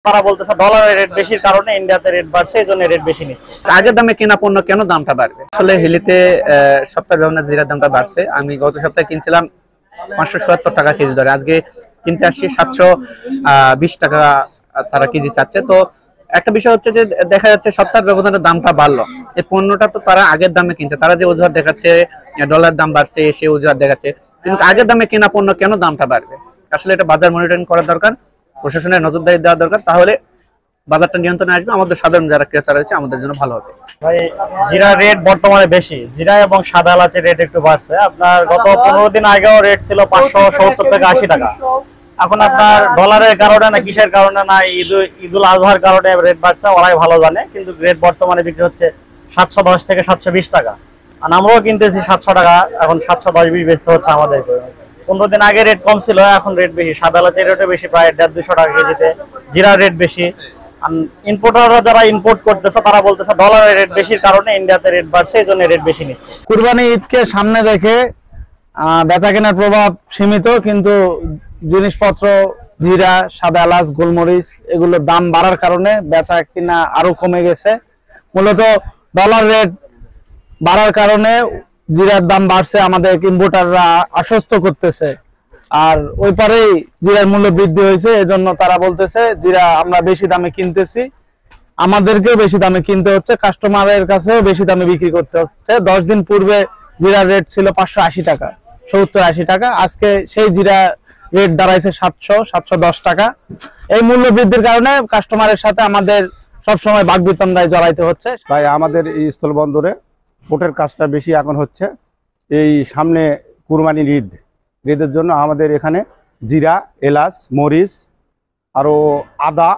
তারা বলতেছে ডলারের রেট বেশির কারণে ইন্ডিয়াতে রেট বাড়ছে, এই জন্য রেট বেশি নিচ্ছে। আগের দামে কেনা পণ্য কেন দামটা বাড়বে? আসলে হিলিতে সপ্তাহ ব্যবধানে জিরার দামটা বাড়ছে। আমি গত সপ্তাহে কিনছিলাম 577 টাকা কেজি ধরে, আজকে কিনতে আসছি 720 টাকা তারা কেজি চাচ্ছে। তো একটা বিষয় হচ্ছে যে দেখা যাচ্ছে সপ্তাহ ব্যবধানে দামটা বাড়লো, এই পণ্যটা তো তারা আগের দামে কিনছে, তারা যে অজুহাত দেখাচ্ছে ডলার দাম বাড়ছে সে অজুহাত দেখাচ্ছে, কিন্তু আগের দামে কেনা পণ্য কেন দামটা বাড়বে? আসলে এটা বাজার মনিটরিং করা দরকার, প্রশাসনের নজরদারি দেওয়া দরকার, তাহলে বাজারটা নিয়ন্ত্রণে আসবে, আমাদের সাধারণ যারা ক্রেতা রয়েছে আমাদের জন্য ভালো হবে। ভাই জিরা রেট বর্তমানে বেশি, জিরা এবং সাদা এলাচের রেট একটু বাড়ছে। আপনার গত 15 দিন আগেও রেট ছিল 570 থেকে 80 টাকা। এখন আপনার ডলারের কারণে না কিসের কারণে না ঈদুল আজহার কারণে রেট বাড়ছে, ওরাই ভালো জানে। কিন্তু রেট বর্তমানে বিক্রি হচ্ছে 710 থেকে 720 টাকা, আর আমরাও কিনতেছি 700 টাকা, এখন 710-20 বেচতে হচ্ছে আমাদের। 15 দিন আগে রেট কম ছিল, এখন রেট বেশি। সাদা এলাচের রেটও বেশি, প্রায় 150-200 টাকা কেজিতে। জিরার রেট বেশি। ইম্পোর্টাররা যারা ইম্পোর্ট করতেছে তারা বলতেছে ডলারের রেট বেশির কারণে ইন্ডিয়াতে রেট বাড়ছে, এই জন্য রেট বেশি নিচ্ছে। কুরবানি ঈদকে সামনে রেখে বেচা কেনার প্রভাব সীমিত, কিন্তু জিনিসপত্র জিরা, সাদা এলাচ, গোলমরিচ এগুলোর দাম বাড়ার কারণে বেচা কিনা আরো কমে গেছে। মূলত ডলার রেট বাড়ার কারণে জিরার দাম বাড়ছে, আমাদের ইম্পোর্টাররা আশ্বস্ত করতেছে। আর ওই পারেই জিরার মূল্য বৃদ্ধি হয়েছে, এজন্য তারা বলতেছে জিরা আমরা বেশি দামে কিনতেছি, আমাদেরকেও বেশি দামে কিনতে হচ্ছে, কাস্টমারের কাছেও বেশি দামে বিক্রি করতে হচ্ছে। 10 দিন পূর্বে জিরার রেট ছিল 580 টাকা, 70-80 টাকা, আজকে সেই জিরা রেট দাঁড়াইছে 700-710 টাকা। এই মূল্য বৃদ্ধির কারণে কাস্টমারের সাথে আমাদের সবসময় বাকবিতন্ডায় জড়াইতে হচ্ছে। তাই আমাদের এই স্থলবন্দরে পোর্টের কাজটা বেশি এখন হচ্ছে। এই সামনে কুরবানির ঈদের জন্য আমাদের এখানে জিরা, এলাচ, মরিচ, আরও আদা,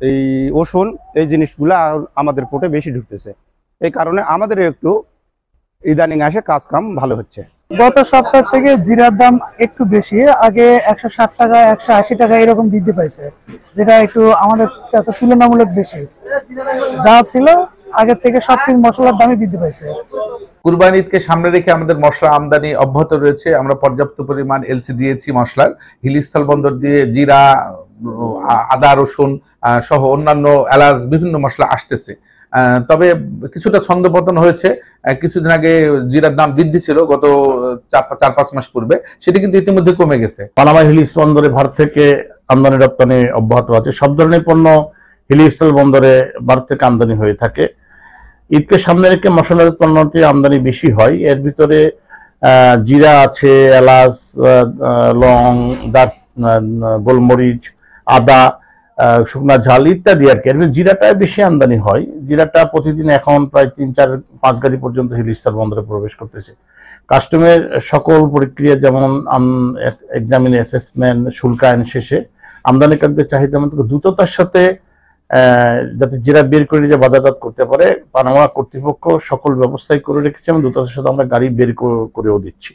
এই রসুন, এই জিনিসগুলো আমাদের পোর্টে বেশি ঢুকতেছে। এই কারণে আমাদের একটু ইদানিং আসে কাজ কাম ভালো হচ্ছে। গত সপ্তাহ থেকে জিরার দাম একটু বেশি, আগে 160 টাকা 180 টাকা এরকম বৃদ্ধি পাইছে, যেটা একটু আমাদের কাছে তুলনামূলক বেশি। যা ছিল আগের থেকে সবকিছু মশলার দামই বৃদ্ধি পাইছে। কুরবানি ঈদকে সামনে রেখে আমাদের মশলা আমদানি অব্যাহত রয়েছে। আমরা পর্যাপ্ত পরিমাণ এলসি দিয়েছি মশলার। হিলি স্থলবন্দর দিয়ে জিরা, আদা, রসুন সহ অন্যান্য এলাচ বিভিন্ন মশলা আসতেছে। তবে কিছুটা ছন্দপতন হয়েছে। কিছুদিন আগে জিরার দাম বৃদ্ধি ছিল গত 4-5 মাস পূর্বে, সেটি কিন্তু ইতিমধ্যে কমে গেছে। পানামা হিলি বন্দরে ভারত থেকে আমদানি রপ্তানি অব্যাহত আছে। সব ধরনের পণ্য হিলি স্থল বন্দরে ভারত থেকে আমদানি হয়ে থাকে। ঈদকে সামনে রেখে মশলার পণ্যটি আমদানি বেশি হয়। এর ভিতরে জিরা আছে, এলাচ, লং, গোলমরিচ, আদা, শুকনা ঝাল ইত্যাদি আর কি। জিরাটা বেশি আমদানি হয়। জিরাটা প্রতিদিন এখন প্রায় 3-4-5 গাড়ি পর্যন্ত হিলিস্টার বন্দরে প্রবেশ করতেছে। কাস্টমের সকল প্রক্রিয়া যেমন এক্সামিন, অ্যাসেসমেন্ট, শুল্কায়ন শেষে আমদানিকারীদের চাহিদা মতো দ্রুততার সাথে যাতে জিরা বের করে যে বাজারজাত করতে পারে, পানামা কর্তৃপক্ষ সকল ব্যবস্থাই করে রেখেছে এবং দ্রুততার সাথে আমরা গাড়ি বের করেও দিচ্ছি।